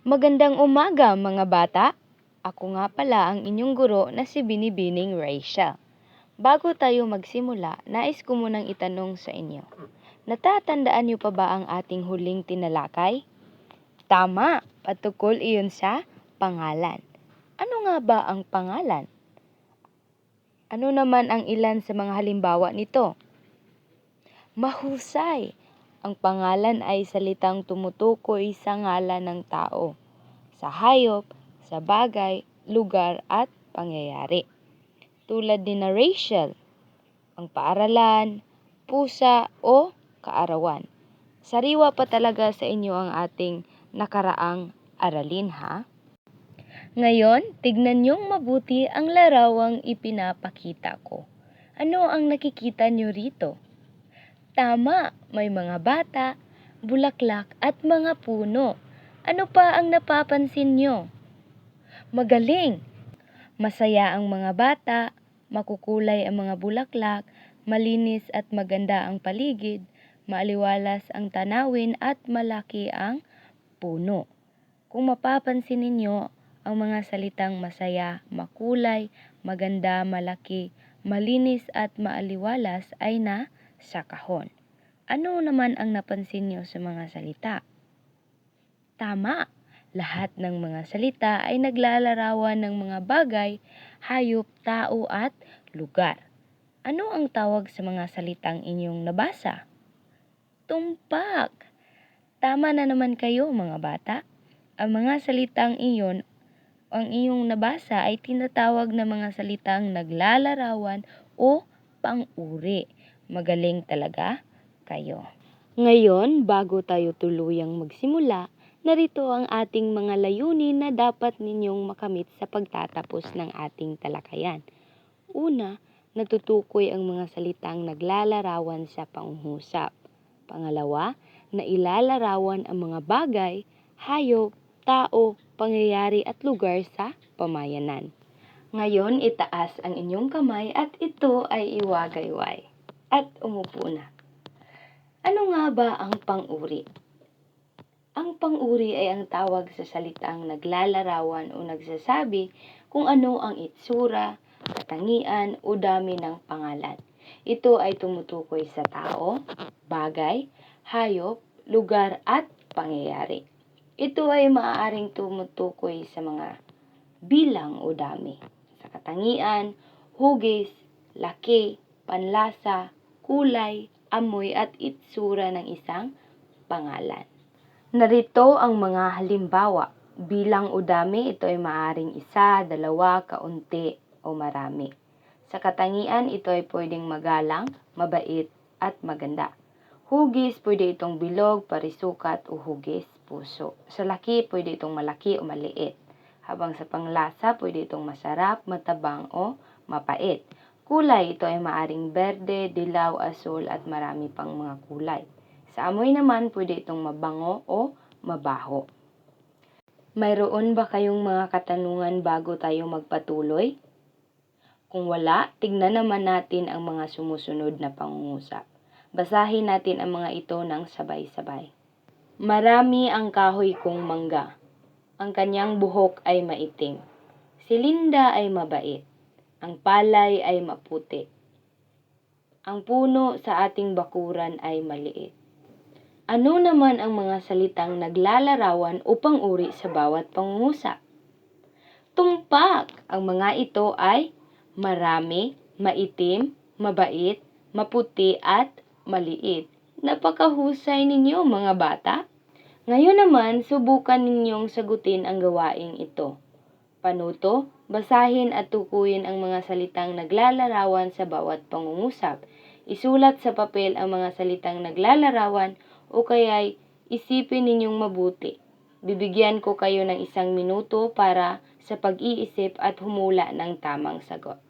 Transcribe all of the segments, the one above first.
Magandang umaga mga bata! Ako nga pala ang inyong guro na si Binibining Rachel. Bago tayo magsimula, nais ko munang itanong sa inyo. Natatandaan niyo pa ba ang ating huling tinalakay? Tama, patukol iyon sa pangalan. Ano nga ba ang pangalan? Ano naman ang ilan sa mga halimbawa nito? Mahusay! Ang pangalan ay salitang tumutukoy sa ngalan ng tao, sa hayop, sa bagay, lugar at pangyayari. Tulad ni na Rachel, ang paaralan, pusa o kaarawan. Sariwa pa talaga sa inyo ang ating nakaraang aralin ha. Ngayon, tignan niyong mabuti ang larawang ipinapakita ko. Ano ang nakikita niyo rito? Tama, may mga bata, bulaklak at mga puno. Ano pa ang napapansin nyo? Magaling! Masaya ang mga bata, makukulay ang mga bulaklak, malinis at maganda ang paligid, maaliwalas ang tanawin at malaki ang puno. Kung mapapansin ninyo, ang mga salitang masaya, makulay, maganda, malaki, malinis at maaliwalas ay sa kahon. Ano naman ang napansin niyo sa mga salita? Tama! Lahat ng mga salita ay naglalarawan ng mga bagay, hayop, tao at lugar. Ano ang tawag sa mga salitang inyong nabasa? Tumpak! Tama na naman kayo mga bata. Ang mga salitang iyon ang iyong nabasa ay tinatawag na mga salitang naglalarawan o pang-uri. Magaling talaga kayo. Ngayon, bago tayo tuluyang magsimula, narito ang ating mga layunin na dapat ninyong makamit sa pagtatapos ng ating talakayan. Una, natutukoy ang mga salitang naglalarawan sa pangungusap. Pangalawa, na ilalarawan ang mga bagay, hayop, tao, pangyayari at lugar sa pamayanan. Ngayon, itaas ang inyong kamay at ito ay iwagayway. At umupo na. Ano nga ba ang pang-uri? Ang pang-uri ay ang tawag sa salitang naglalarawan o nagsasabi kung ano ang itsura, katangian o dami ng pangalan. Ito ay tumutukoy sa tao, bagay, hayop, lugar at pangyayari. Ito ay maaaring tumutukoy sa mga bilang o dami, sa katangian, hugis, laki, panlasa, kulay, amoy at itsura ng isang pangalan. Narito ang mga halimbawa. Bilang o dami, ito ay maaaring isa, dalawa, kaunti o marami. Sa katangian, ito ay pwedeng magalang, mabait at maganda. Hugis, pwede itong bilog, parisukat o hugis, puso. Sa laki, pwede itong malaki o maliit. Habang sa panglasa, pwede itong masarap, matabang o mapait. Kulay, ito ay maaring berde, dilaw, asul at marami pang mga kulay. Sa amoy naman, pwede itong mabango o mabaho. Mayroon ba kayong mga katanungan bago tayo magpatuloy? Kung wala, tignan naman natin ang mga sumusunod na pangungusap. Basahin natin ang mga ito ng sabay-sabay. Marami ang kahoy kong mangga. Ang kanyang buhok ay maitim. Si Linda ay mabait. Ang palay ay maputi. Ang puno sa ating bakuran ay maliit. Ano naman ang mga salitang naglalarawan o pang-uri sa bawat pangungusap? Tumpak! Ang mga ito ay marami, maitim, mabait, maputi at maliit. Napakahusay ninyo mga bata! Ngayon naman, subukan ninyong sagutin ang gawaing ito. Panuto, basahin at tukuyin ang mga salitang naglalarawan sa bawat pangungusap. Isulat sa papel ang mga salitang naglalarawan o kaya'y isipin ninyong mabuti. Bibigyan ko kayo ng 1 minuto para sa pag-iisip at humula ng tamang sagot.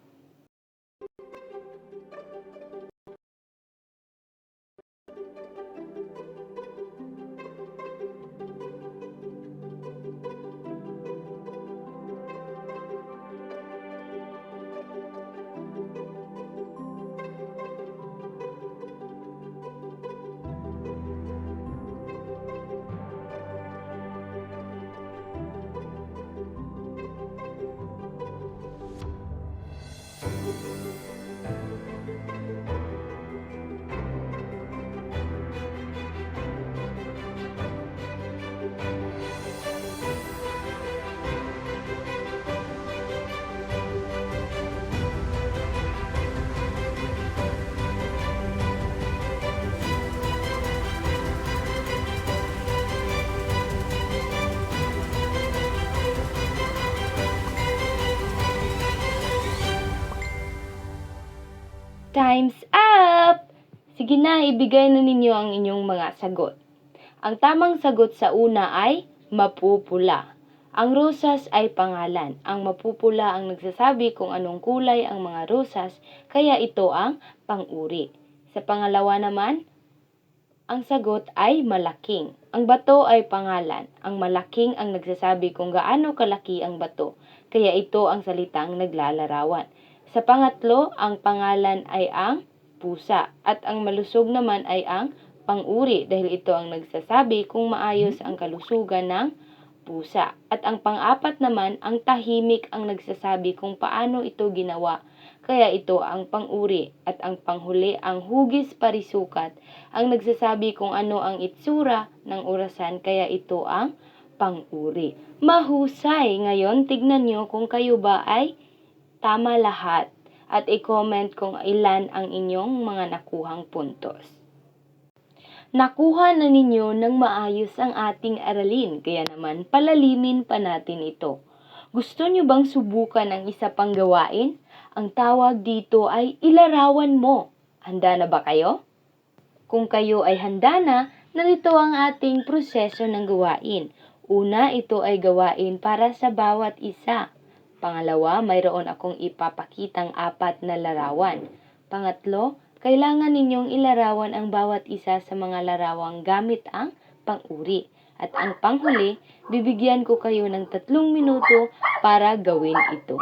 Time's up! Sige na, ibigay na ninyo ang inyong mga sagot. Ang tamang sagot sa una ay mapupula. Ang rosas ay pangalan. Ang mapupula ang nagsasabi kung anong kulay ang mga rosas, kaya ito ang pang-uri. Sa pangalawa naman, ang sagot ay malaking. Ang bato ay pangalan. Ang malaking ang nagsasabi kung gaano kalaki ang bato, kaya ito ang salitang naglalarawan. Sa pangatlo, ang pangalan ay ang pusa at ang malusog naman ay ang pang-uri dahil ito ang nagsasabi kung maayos ang kalusugan ng pusa. At ang pang-apat naman, ang tahimik ang nagsasabi kung paano ito ginawa, kaya ito ang pang-uri. At ang panghuli, ang hugis parisukat, ang nagsasabi kung ano ang itsura ng orasan, kaya ito ang pang-uri. Mahusay! Ngayon, tignan nyo kung kayo ba ay tama lahat at i-comment kung ilan ang inyong mga nakuhang puntos. Nakuha na ninyo ng maayos ang ating aralin, kaya naman palalimin pa natin ito. Gusto nyo bang subukan ang isa pang gawain? Ang tawag dito ay ilarawan mo. Handa na ba kayo? Kung kayo ay handa na, narito ang ating proseso ng gawain. Una, ito ay gawain para sa bawat isa. Pangalawa, mayroon akong ipapakitang 4 na larawan. Pangatlo, kailangan ninyong ilarawan ang bawat isa sa mga larawang gamit ang pang-uri. At ang panghuli, bibigyan ko kayo ng 3 minuto para gawin ito.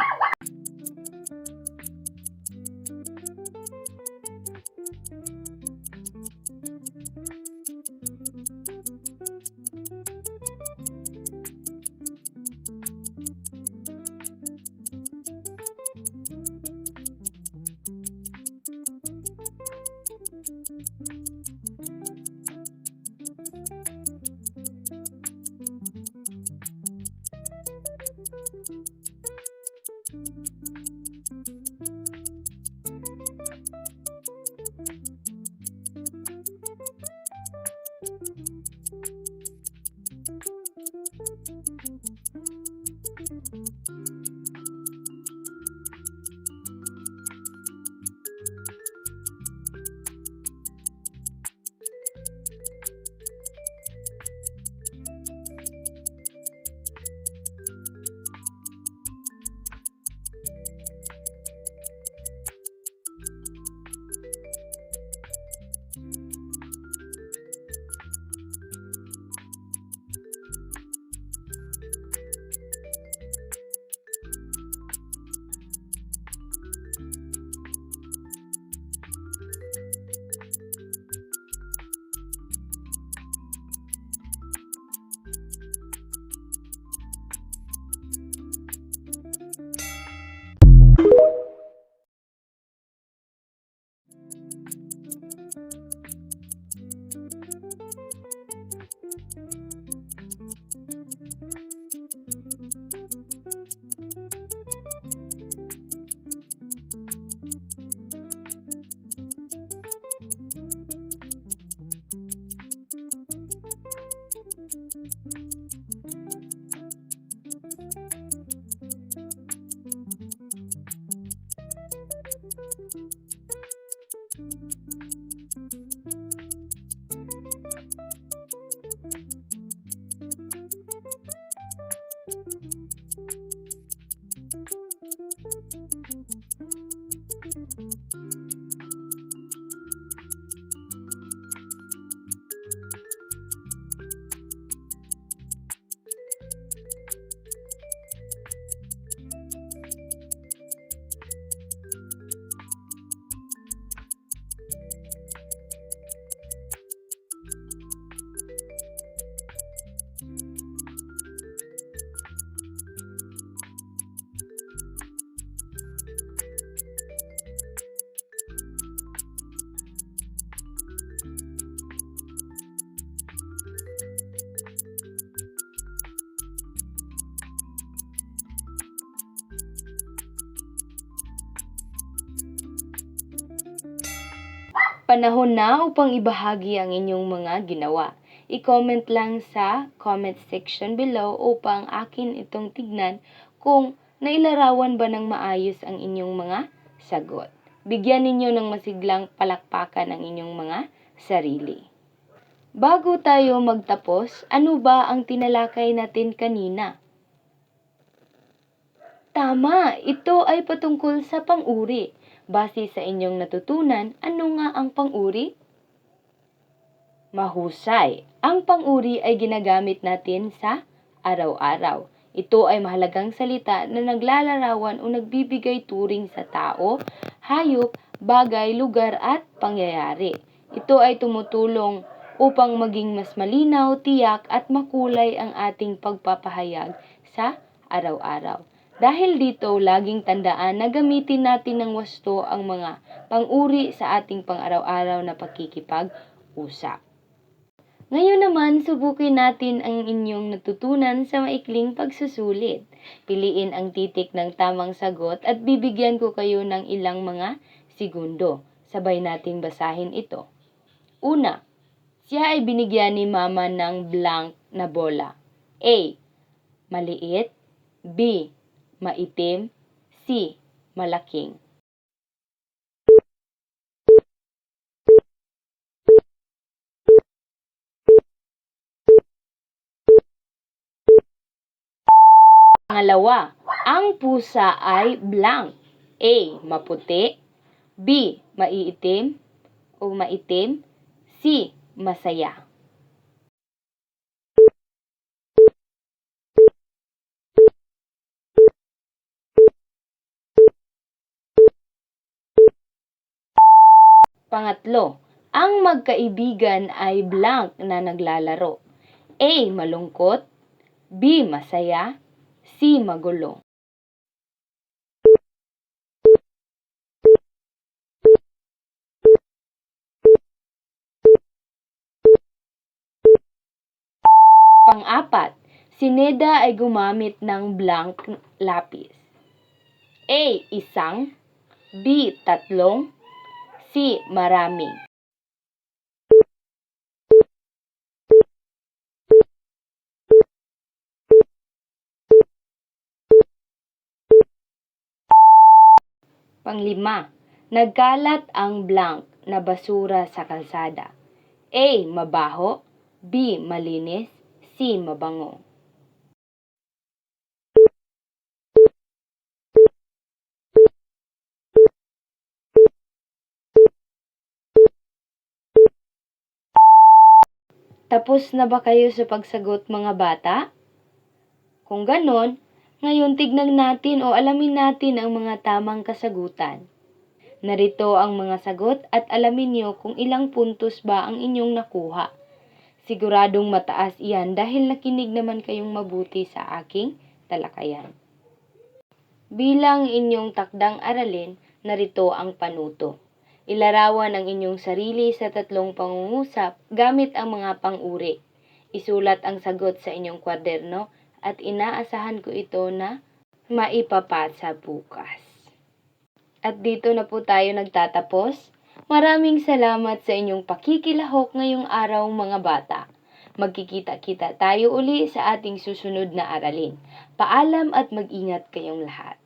Panahon na upang ibahagi ang inyong mga ginawa. I-comment lang sa comment section below upang akin itong tignan kung nailarawan ba ng maayos ang inyong mga sagot. Bigyan ninyo ng masiglang palakpakan ang inyong mga sarili. Bago tayo magtapos, ano ba ang tinalakay natin kanina? Tama, ito ay patungkol sa pang-uri. Base sa inyong natutunan, ano nga ang pang-uri? Mahusay. Ang pang-uri ay ginagamit natin sa araw-araw. Ito ay mahalagang salita na naglalarawan o nagbibigay turing sa tao, hayop, bagay, lugar at pangyayari. Ito ay tumutulong upang maging mas malinaw, tiyak at makulay ang ating pagpapahayag sa araw-araw. Dahil dito, laging tandaan na gamitin natin ng wasto ang mga pang-uri sa ating pang-araw-araw na pakikipag-usap. Ngayon naman, subukin natin ang inyong natutunan sa maikling pagsusulit. Piliin ang titik ng tamang sagot at bibigyan ko kayo ng ilang mga segundo. Sabay nating basahin ito. Una, siya ay binigyan ni mama ng blank na bola. A. Maliit. B. Maitim. C. Malaking. Pangalawa, ang pusa ay blank. A. Maputi. B. Maiitim o maitim. C. Masaya. Pangatlo, ang magkaibigan ay blank na naglalaro. A. Malungkot. B. Masaya. C. Magulo. Pang-apat, si Neda ay gumamit ng blank lapis. A. Isang. B. Tatlong. C. Maraming. Panglima, nagkalat ang blank na basura sa kalsada. A. Mabaho. B. Malinis. C. Mabango. Tapos na ba kayo sa pagsagot, mga bata? Kung ganon, ngayon tignan natin o alamin natin ang mga tamang kasagutan. Narito ang mga sagot at alamin niyo kung ilang puntos ba ang inyong nakuha. Siguradong mataas iyan dahil nakinig naman kayong mabuti sa aking talakayan. Bilang inyong takdang aralin, narito ang panuto. Ilarawan ang inyong sarili sa tatlong pangungusap gamit ang mga pang-uri. Isulat ang sagot sa inyong kwaderno at inaasahan ko ito na maipapasa bukas. At dito na po tayo nagtatapos. Maraming salamat sa inyong pakikilahok ngayong araw, mga bata. Magkikita-kita tayo uli sa ating susunod na aralin. Paalam at mag-ingat kayong lahat.